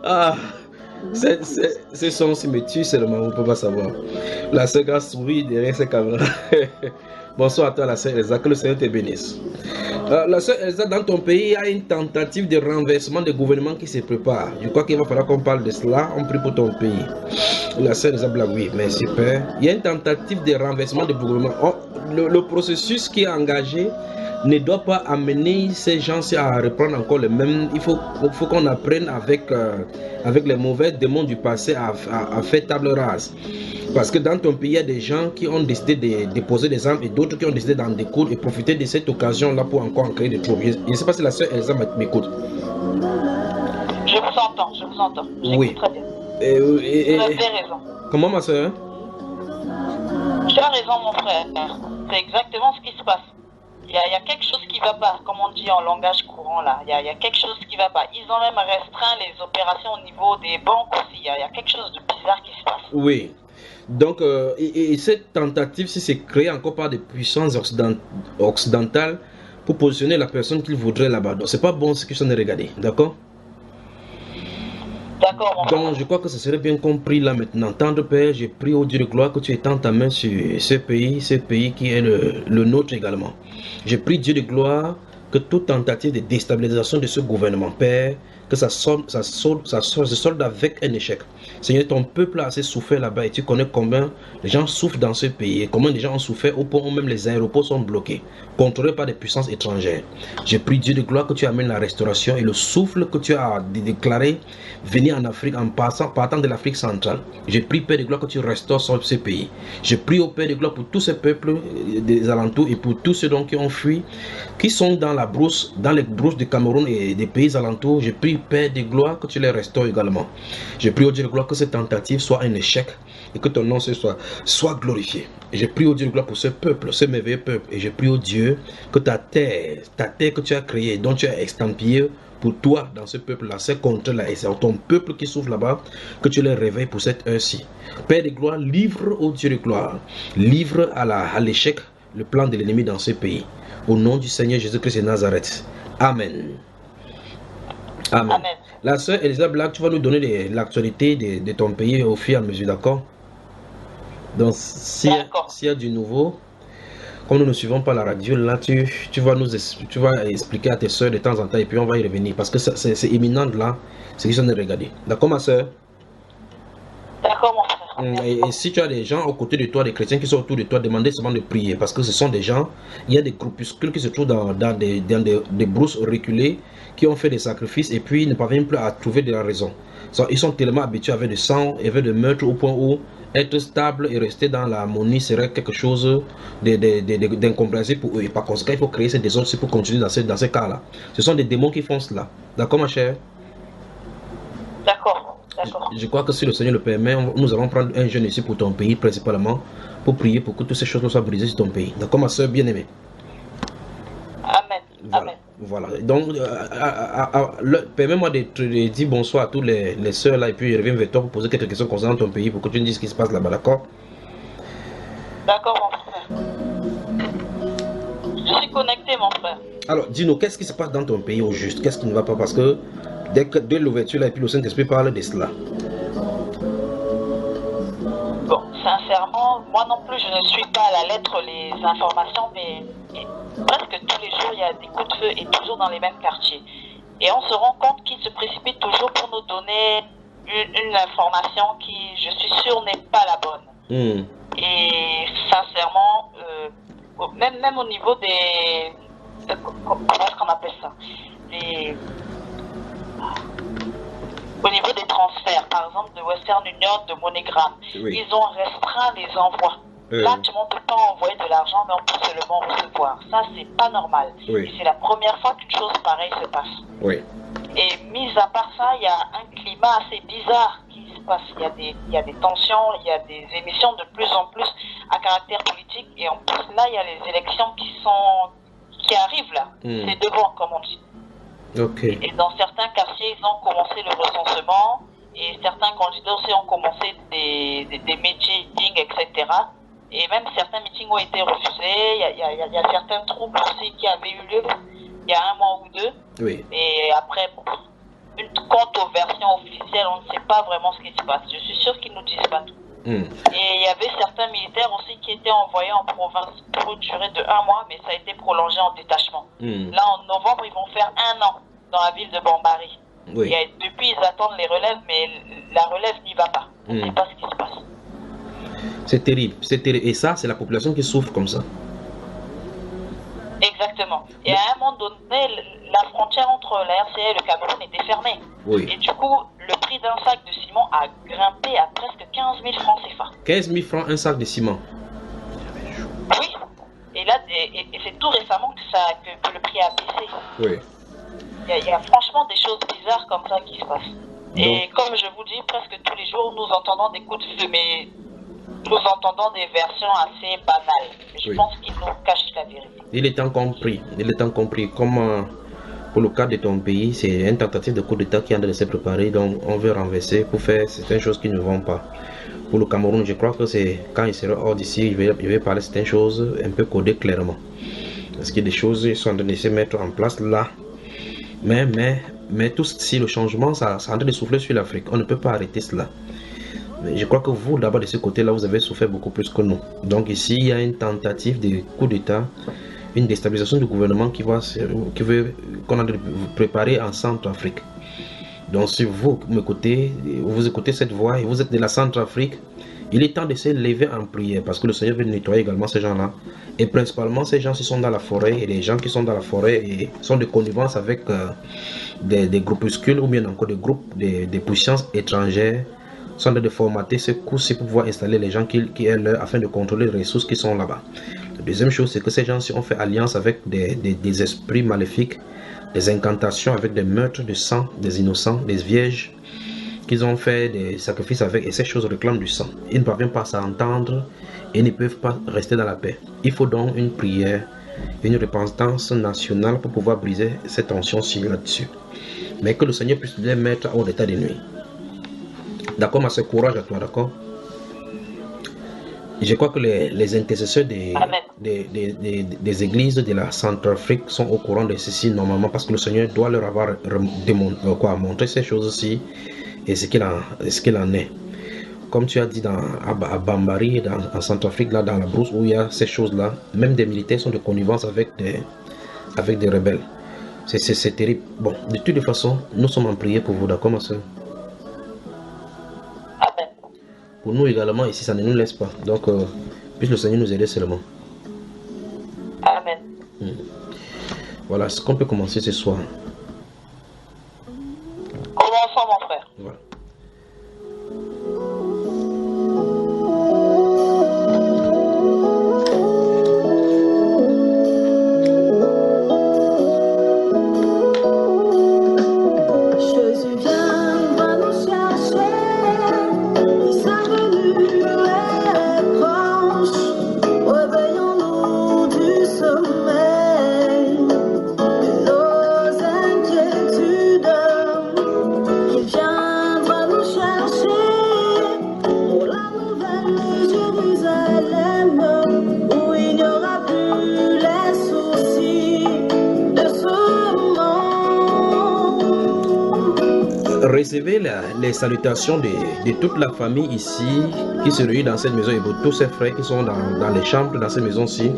Ah, ces sons si me tuent seulement, on ne peut pas savoir. La sœur Grâce sourit derrière ses caméras. Bonsoir à toi, la sœur Elsa, que le Seigneur te bénisse. La sœur Elsa, dans ton pays, il y a une tentative de renversement des gouvernements qui se prépare. Je crois qu'il va falloir qu'on parle de cela. On prie pour ton pays. La sœur Elsa blague, oui, merci Père. Il y a une tentative de renversement des gouvernements. Oh, le processus qui est engagé ne doit pas amener ces gens à reprendre encore le même. Il faut qu'on apprenne avec les mauvais démons du passé à faire table rase. Parce que dans ton pays, il y a des gens qui ont décidé de déposer des armes et d'autres qui ont décidé d'en découdre et profiter de cette occasion-là pour encore en créer des troubles. Je ne sais pas si la sœur Elsa m'écoute. Je vous entends, je vous entends. Oui. Très bien. Vous avez raison. Comment, ma sœur? Tu as raison, mon frère. C'est exactement ce qui se passe. Il y a quelque chose qui ne va pas, comme on dit en langage courant là. Il y a quelque chose qui ne va pas. Ils ont même restreint les opérations au niveau des banques aussi. Il y a quelque chose de bizarre qui se passe. Oui. Donc, et cette tentative, si c'est créé encore par des puissances occidentales pour positionner la personne qu'ils voudraient là-bas. Donc, c'est pas bon ce que je suis en train de regarder. D'accord? D'accord. Donc, je crois que ce serait bien compris là maintenant. Tendre Père, j'ai pris au Dieu de gloire que tu étends ta main sur ce pays qui est le nôtre également. J'ai pris Dieu de gloire que toute tentative de déstabilisation de ce gouvernement, Père, que ça se solde avec un échec. Seigneur, ton peuple a assez souffert là-bas et tu connais combien les gens souffrent dans ce pays et combien les gens ont souffert au point où même les aéroports sont bloqués, contrôlés par des puissances étrangères. J'ai pris Dieu de gloire que tu amènes la restauration et le souffle que tu as déclaré venir en Afrique en partant de l'Afrique centrale. J'ai pris Père de gloire que tu restaures sur ce pays. J'ai pris au Père de gloire pour tous ces peuples des alentours et pour tous ceux donc qui ont fui, qui sont dans la brousse, dans les brousses du Cameroun et des pays alentours. J'ai pris Père de gloire que tu les restaures également. J'ai pris au Dieu de gloire que cette tentative soit un échec et que ton nom soit glorifié. Et j'ai pris au Dieu de gloire pour ce peuple, ce merveilleux peuple. Et j'ai pris au Dieu que ta terre que tu as créée, dont tu as estampillé pour toi dans ce peuple-là, ces contrées-là, et c'est ton peuple qui souffre là-bas, que tu les réveilles pour cette heure-ci. Père de gloire, livre au Dieu de gloire, livre à l'échec le plan de l'ennemi dans ce pays. Au nom du Seigneur Jésus-Christ de Nazareth. Amen. Amen. Amen. La sœur Elsa Black, tu vas nous donner l'actualité de ton pays au fur et à mesure, d'accord? Donc, s'il y a du nouveau, comme nous ne suivons pas la radio, là, tu vas expliquer à tes soeurs de temps en temps et puis on va y revenir parce que c'est imminent là, c'est qu'ils sont de regarder. D'accord, ma soeur? D'accord, mon frère. Et si tu as des gens aux côtés de toi, des chrétiens qui sont autour de toi, demandez seulement de prier parce que ce sont des gens, il y a des groupuscules qui se trouvent dans des brousses reculées qui ont fait des sacrifices et puis ils ne parviennent plus à trouver de la raison. Ils sont tellement habitués avec du sang et avec de meurtre au point où être stable et rester dans l'harmonie serait quelque chose d'incompréhensible pour eux. Et par conséquent, il faut créer ces désordres pour continuer dans ces cas-là. Ce sont des démons qui font cela. D'accord, ma chère? D'accord. Je crois que si le Seigneur le permet, nous allons prendre un jeûne ici pour ton pays, principalement, pour prier pour que toutes ces choses soient brisées sur ton pays. D'accord, ma soeur bien-aimée? Amen. Voilà. Amen. Voilà. Donc, permets-moi de dire bonsoir à tous les soeurs là et puis je reviens vers toi pour poser quelques questions concernant ton pays pour que tu nous dises ce qui se passe là-bas, d'accord? D'accord, mon frère. Je suis connecté, mon frère. Alors, dis-nous, qu'est-ce qui se passe dans ton pays au juste? Qu'est-ce qui ne va pas? Parce que dès l'ouverture là et puis le Saint-Esprit parle de cela. Bon, sincèrement, moi non plus, je ne suis pas à la lettre les informations, mais presque tous les jours, il y a des coups de feu et toujours dans les mêmes quartiers. Et on se rend compte qu'ils se précipitent toujours pour nous donner une information qui, je suis sûre, n'est pas la bonne. Et sincèrement, même au niveau des... Comment est-ce qu'on appelle ça? Au niveau des transferts, par exemple de Western Union, de MoneyGram, oui. Ils ont restreint les envois. Là, tout le monde ne peut pas envoyer de l'argent, mais on peut seulement recevoir. Ça, c'est pas normal. Oui. Et c'est la première fois qu'une chose pareille se passe. Oui. Et mis à part ça, il y a un climat assez bizarre qui se passe. Il y a des tensions, il y a des émissions de plus en plus à caractère politique. Et en plus, là, il y a les élections qui arrivent là. C'est devant, comme on dit. Okay. Et dans certains quartiers, ils ont commencé le recensement et certains candidats aussi ont commencé des meetings, etc. Et même certains meetings ont été refusés. Il y a certains troubles aussi qui avaient eu lieu il y a un mois ou deux. Oui. Et après, quant aux versions officielles, lesquels on ne sait pas vraiment ce qui se passe. Je suis sûr qu'ils ne nous disent pas tout. Et il y avait certains militaires aussi qui étaient envoyés en province pour une durée de 1 mois, mais ça a été prolongé en détachement. Là, en novembre, ils vont faire 1 an dans la ville de Bambari. Oui. Depuis, ils attendent les relèves, mais la relève n'y va pas. On ne sait pas ce qui se passe. C'est terrible, c'est terrible. Et ça, c'est la population qui souffre comme ça. Exactement. Et à un moment donné, la frontière entre la RCA et le Cameroun était fermée. Oui. Et du coup, le prix d'un sac de ciment a grimpé à presque 15 000 francs CFA. 15 000 francs un sac de ciment. Oui. Et là, et c'est tout récemment que le prix a baissé. Oui. Il y a franchement des choses bizarres comme ça qui se passent. Et comme je vous dis, presque tous les jours, nous entendons des coups de feu, mais nous entendons des versions assez banales. Je pense qu'ils nous cachent la vérité. Il est temps compris. Comme pour le cas de ton pays, c'est une tentative de coup d'État qui est en train de se préparer, donc on veut renverser pour faire certaines choses qui ne vont pas. Pour le Cameroun, je crois que c'est quand il sera hors d'ici, il va parler de certaines choses un peu codées clairement. Parce que des choses sont en train de se mettre en place là. Mais tout si le changement, ça est en train de souffler sur l'Afrique. On ne peut pas arrêter cela. Mais je crois que vous, d'abord de ce côté-là, vous avez souffert beaucoup plus que nous. Donc ici, il y a une tentative de coup d'État, une déstabilisation du gouvernement veut qu'on a préparé en Centrafrique. Donc si vous écoutez cette voix et vous êtes de la Centrafrique, il est temps de se lever en prière parce que le Seigneur veut nettoyer également ces gens-là. Et principalement ces gens qui sont dans la forêt et les gens qui sont dans la forêt et sont de connivence avec des groupuscules ou bien encore des groupes des puissances étrangères sont en train de formater ce coup-ci pour pouvoir installer les gens qui est là afin de contrôler les ressources qui sont là-bas. La deuxième chose, c'est que ces gens-ci ont fait alliance avec des esprits maléfiques, des incantations avec des meurtres de sang, des innocents, des vierges, qu'ils ont fait des sacrifices avec, et ces choses réclament du sang. Ils ne parviennent pas à s'entendre et ne peuvent pas rester dans la paix. Il faut donc une prière, une repentance nationale pour pouvoir briser cette tension-ci là-dessus. Mais que le Seigneur puisse les mettre hors d'état de nuit. D'accord, ma soeur, courage à toi, d'accord? Je crois que les intercesseurs des églises de la Centrafrique sont au courant de ceci normalement parce que le Seigneur doit leur avoir montré ces choses-ci et ce qu'il en est. Comme tu as dit à Bambari, en Centrafrique, là, dans la brousse où il y a ces choses-là, même des militaires sont de connivence avec des rebelles. C'est terrible. Bon, de toute façon, nous sommes en prière pour vous, d'accord, ma soeur? Pour nous également, ici, ça ne nous laisse pas. Donc, puisse le Seigneur nous aider seulement. Amen. Voilà ce qu'on peut commencer ce soir. Commençons, mon frère. Voilà. Recevez les salutations de toute la famille ici qui se réunit dans cette maison et de tous ses frères qui sont dans les chambres dans cette maison-ci,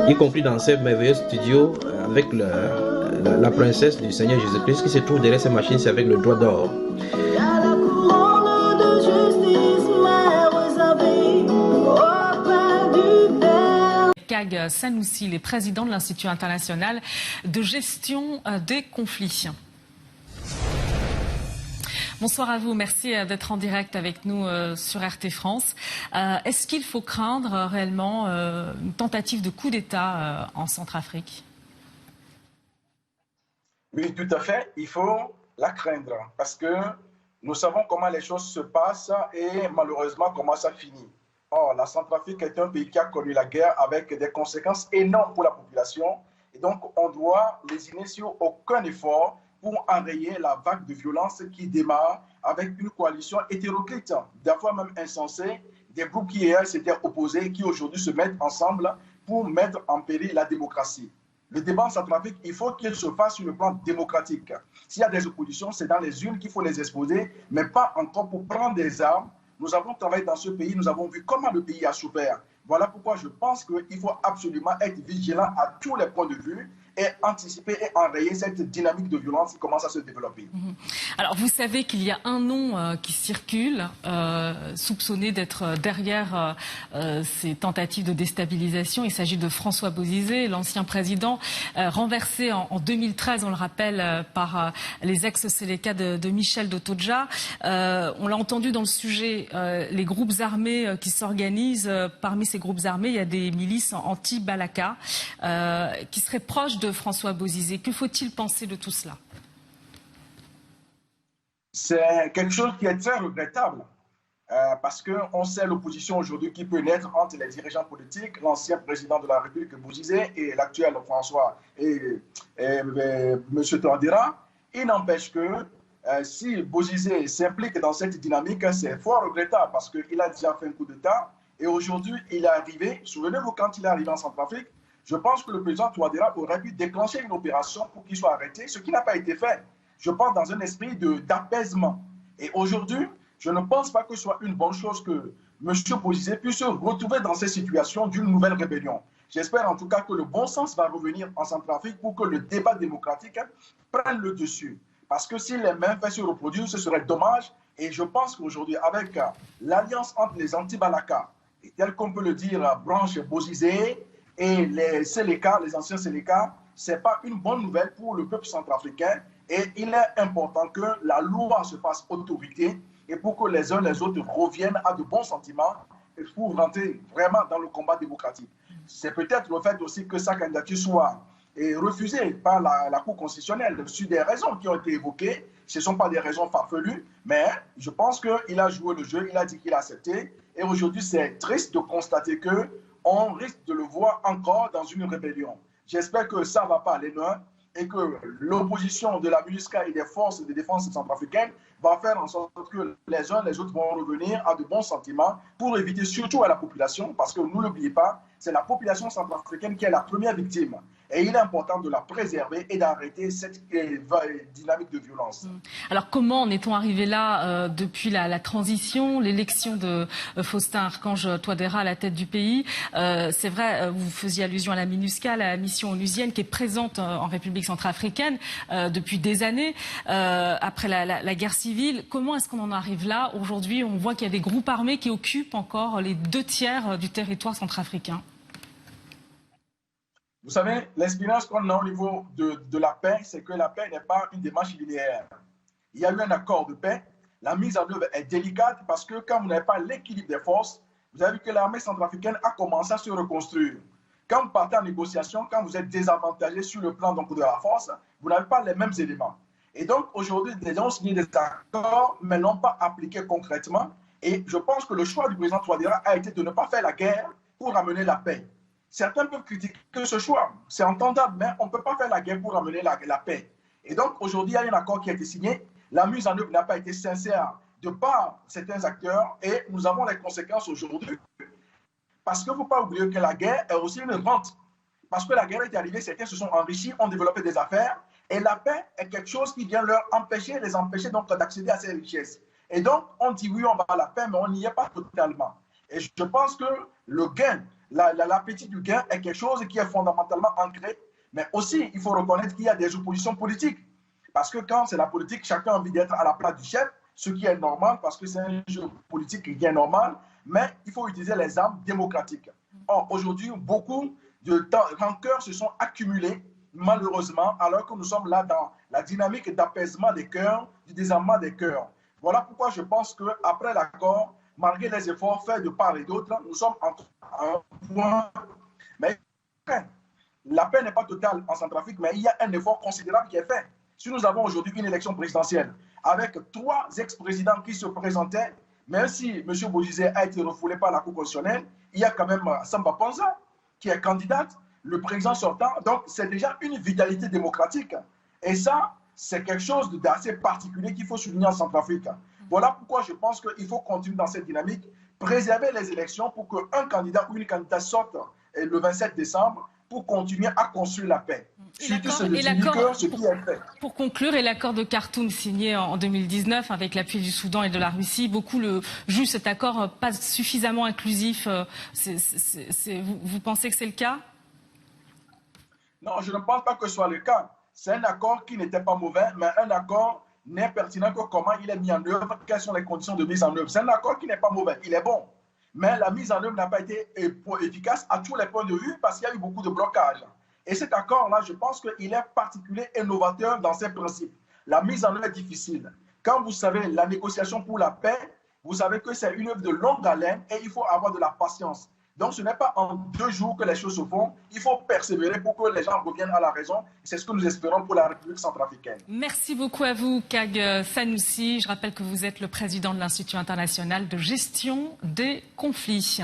y compris dans ces merveilleux studios avec la princesse du Seigneur Jésus-Christ qui se trouve derrière ces machines avec le doigt d'or. Kag Sanoussi, les présidents de l'Institut international de gestion des conflits. Bonsoir à vous, merci d'être en direct avec nous sur RT France. Est-ce qu'il faut craindre réellement une tentative de coup d'État en Centrafrique? Oui, tout à fait, il faut la craindre parce que nous savons comment les choses se passent et malheureusement comment ça finit. Or, la Centrafrique est un pays qui a connu la guerre avec des conséquences énormes pour la population et donc on doit lésiner sur aucun effort pour enrayer la vague de violence qui démarre avec une coalition hétéroclite, parfois même insensée, des groupes qui hier s'étaient opposés et qui aujourd'hui se mettent ensemble pour mettre en péril la démocratie. le débat en Centrafrique, il faut qu'il se fasse sur le plan démocratique. S'il y a des oppositions, c'est dans les urnes qu'il faut les exposer, mais pas encore pour prendre des armes. Nous avons travaillé dans ce pays, nous avons vu comment le pays a souffert. Voilà pourquoi je pense qu'il faut absolument être vigilant à tous les points de vue et anticiper et enrayer cette dynamique de violence qui commence à se développer. Alors, vous savez qu'il y a un nom qui circule, soupçonné d'être derrière ces tentatives de déstabilisation. Il s'agit de François Bozizé, l'ancien président, renversé en 2013, on le rappelle, par les ex-Séléka de Michel Dotodja. On l'a entendu dans le sujet, les groupes armés qui s'organisent. Parmi ces groupes armés, il y a des milices anti-Balaka qui seraient proches de François Bozizé. Que faut-il penser de tout cela? C'est quelque chose qui est très regrettable parce qu'on sait l'opposition aujourd'hui qui peut naître entre les dirigeants politiques, l'ancien président de la République Bozizé et l'actuel François et M. Touadéra. Il n'empêche que si Bozizé s'implique dans cette dynamique, c'est fort regrettable parce qu'il a déjà fait un coup d'État et aujourd'hui il est arrivé, souvenez-vous quand il est arrivé en Centrafrique, je pense que le président Touadéra aurait pu déclencher une opération pour qu'il soit arrêté, ce qui n'a pas été fait. Je pense dans un esprit d'apaisement. Et aujourd'hui, je ne pense pas que ce soit une bonne chose que M. Bozizé puisse se retrouver dans cette situation d'une nouvelle rébellion. J'espère en tout cas que le bon sens va revenir en Centrafrique pour que le débat démocratique prenne le dessus. Parce que si les mêmes faits se reproduisent, ce serait dommage. Et je pense qu'aujourd'hui, avec l'alliance entre les anti-Balaka, et tel qu'on peut le dire, branche Bozizé, et les Séléka, les anciens Séléka, ce n'est pas une bonne nouvelle pour le peuple centrafricain. Et il est important que la loi se fasse autorité et pour que les uns et les autres reviennent à de bons sentiments et pour rentrer vraiment dans le combat démocratique. C'est peut-être le fait aussi que sa candidature soit refusée par la Cour constitutionnelle sur des raisons qui ont été évoquées. Ce ne sont pas des raisons farfelues, mais je pense qu'il a joué le jeu, il a dit qu'il a accepté. Et aujourd'hui, c'est triste de constater qu'on risque de le voir encore dans une rébellion. J'espère que ça ne va pas aller loin et que l'opposition de la MINUSCA et des forces de défense centrafricaines va faire en sorte que les uns et les autres vont revenir à de bons sentiments pour éviter surtout à la population, parce que ne l'oubliez pas, c'est la population centrafricaine qui est la première victime. Et il est important de la préserver et d'arrêter cette dynamique de violence. Alors comment en est-on arrivé là depuis la transition, l'élection de Faustin Archange-Touadéra à la tête du pays? C'est vrai, vous faisiez allusion à la MINUSCA, la mission onusienne qui est présente en République centrafricaine depuis des années, après la guerre civile. Comment est-ce qu'on en arrive là? Aujourd'hui, on voit qu'il y a des groupes armés qui occupent encore les 2/3 du territoire centrafricain. Vous savez, l'expérience qu'on a au niveau de la paix, c'est que la paix n'est pas une démarche linéaire. Il y a eu un accord de paix. La mise en œuvre est délicate parce que quand vous n'avez pas l'équilibre des forces, vous avez vu que l'armée centrafricaine a commencé à se reconstruire. Quand vous partez en négociation, quand vous êtes désavantagé sur le plan donc, de la force, vous n'avez pas les mêmes éléments. Et donc, aujourd'hui, les gens ont signé des accords, mais n'ont pas appliqué concrètement. Et je pense que le choix du président Touadéra a été de ne pas faire la guerre pour amener la paix. Certains peuvent critiquer ce choix, c'est entendable, mais on ne peut pas faire la guerre pour amener la paix. Et donc, aujourd'hui, il y a un accord qui a été signé. La mise en œuvre n'a pas été sincère de part certains acteurs et nous avons les conséquences aujourd'hui. Parce qu'il ne faut pas oublier que la guerre est aussi une rente. Parce que la guerre est arrivée, certains se sont enrichis, ont développé des affaires. Et la paix est quelque chose qui vient les empêcher donc d'accéder à ces richesses. Et donc, on dit oui, on va à la paix, mais on n'y est pas totalement. Et je pense que le gain, l'appétit du gain est quelque chose qui est fondamentalement ancré. Mais aussi, il faut reconnaître qu'il y a des oppositions politiques. Parce que quand c'est la politique, chacun a envie d'être à la place du chef, ce qui est normal, parce que c'est un jeu politique qui est normal. Mais il faut utiliser les armes démocratiques. Or, aujourd'hui, beaucoup de rancœurs se sont accumulés, malheureusement, alors que nous sommes là dans la dynamique d'apaisement des cœurs, du désarmement des cœurs. Voilà pourquoi je pense qu'après l'accord, malgré les efforts faits de part et d'autre, nous sommes en un point. Mais la paix n'est pas totale en Centrafrique, mais il y a un effort considérable qui est fait. Si nous avons aujourd'hui une élection présidentielle avec 3 ex-présidents qui se présentaient, même si M. Bozizé a été refoulé par la Cour constitutionnelle, il y a quand même Samba Panza qui est candidate, le président sortant. Donc, c'est déjà une vitalité démocratique. Et ça, c'est quelque chose d'assez particulier qu'il faut souligner en Centrafrique. Voilà pourquoi je pense qu'il faut continuer dans cette dynamique, préserver les élections pour qu'un candidat ou une candidate sorte le 27 décembre pour continuer à construire la paix. Surtout ce qui est fait. Pour conclure, et l'accord de Khartoum signé en 2019 avec l'appui du Soudan et de la Russie, beaucoup jugent cet accord pas suffisamment inclusif. Vous pensez que c'est le cas? Non, je ne pense pas que ce soit le cas. C'est un accord qui n'était pas mauvais, mais un accord n'est pertinent que comment il est mis en œuvre, quelles sont les conditions de mise en œuvre. C'est un accord qui n'est pas mauvais, il est bon. Mais la mise en œuvre n'a pas été efficace à tous les points de vue parce qu'il y a eu beaucoup de blocages. Et cet accord-là, je pense qu'il est particulier et novateur dans ses principes. La mise en œuvre est difficile. Quand vous savez la négociation pour la paix, vous savez que c'est une œuvre de longue haleine et il faut avoir de la patience. Donc ce n'est pas en 2 jours que les choses se font. Il faut persévérer pour que les gens reviennent à la raison. C'est ce que nous espérons pour la République centrafricaine. Merci beaucoup à vous, Kag Sanoussi. Je rappelle que vous êtes le président de l'Institut international de gestion des conflits.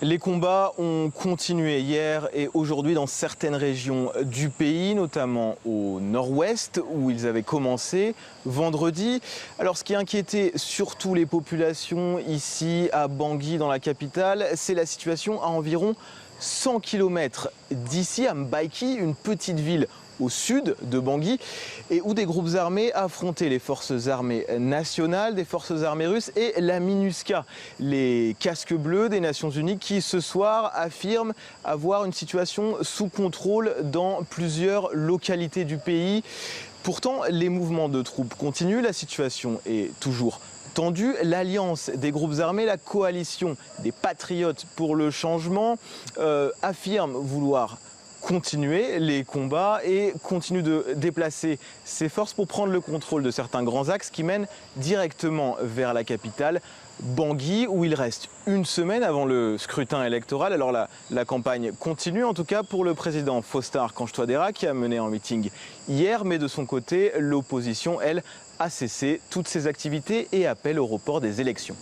Les combats ont continué hier et aujourd'hui dans certaines régions du pays, notamment au nord-ouest où ils avaient commencé vendredi. Alors ce qui inquiétait surtout les populations ici à Bangui, dans la capitale, c'est la situation à environ 100 km d'ici, à Mbaïki, une petite ville au sud de Bangui, et où des groupes armés affrontaient les forces armées nationales, des forces armées russes et la MINUSCA, les casques bleus des Nations Unies qui ce soir affirment avoir une situation sous contrôle dans plusieurs localités du pays. Pourtant, les mouvements de troupes continuent, la situation est toujours tendue. L'alliance des groupes armés, la coalition des patriotes pour le changement, affirme vouloir continuer les combats et continue de déplacer ses forces pour prendre le contrôle de certains grands axes qui mènent directement vers la capitale, Bangui, où il reste une semaine avant le scrutin électoral. Alors la campagne continue, en tout cas pour le président Faustin Archange-Touadéra qui a mené un meeting hier, mais de son côté, l'opposition, elle, a cessé toutes ses activités et appelle au report des élections.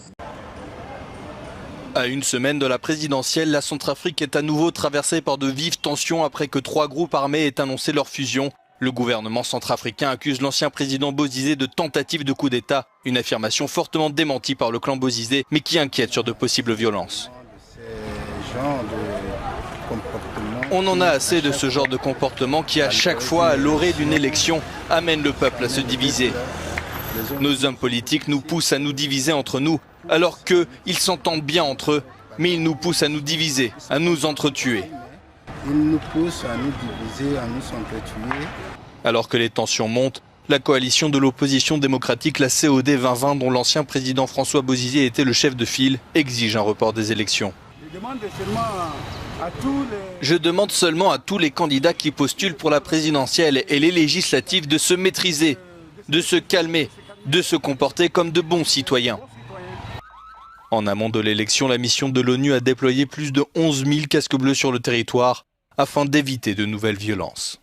À une semaine de la présidentielle, la Centrafrique est à nouveau traversée par de vives tensions après que 3 groupes armés aient annoncé leur fusion. Le gouvernement centrafricain accuse l'ancien président Bozizé de tentative de coup d'État, une affirmation fortement démentie par le clan Bozizé, mais qui inquiète sur de possibles violences. On en a assez de ce genre de comportement qui, à chaque fois, à l'orée d'une élection, amène le peuple à se diviser. Nos hommes politiques nous poussent à nous diviser entre nous, alors qu'ils s'entendent bien entre eux, mais ils nous poussent à nous diviser, à nous entretuer. Ils nous poussent à nous diviser, à nous entretuer. Alors que les tensions montent, la coalition de l'opposition démocratique, la COD 2020, dont l'ancien président François Bozizé était le chef de file, exige un report des élections. Je demande seulement à tous les candidats qui postulent pour la présidentielle et les législatives de se maîtriser, de se calmer, de se comporter comme de bons citoyens. En amont de l'élection, la mission de l'ONU a déployé plus de 11 000 casques bleus sur le territoire afin d'éviter de nouvelles violences.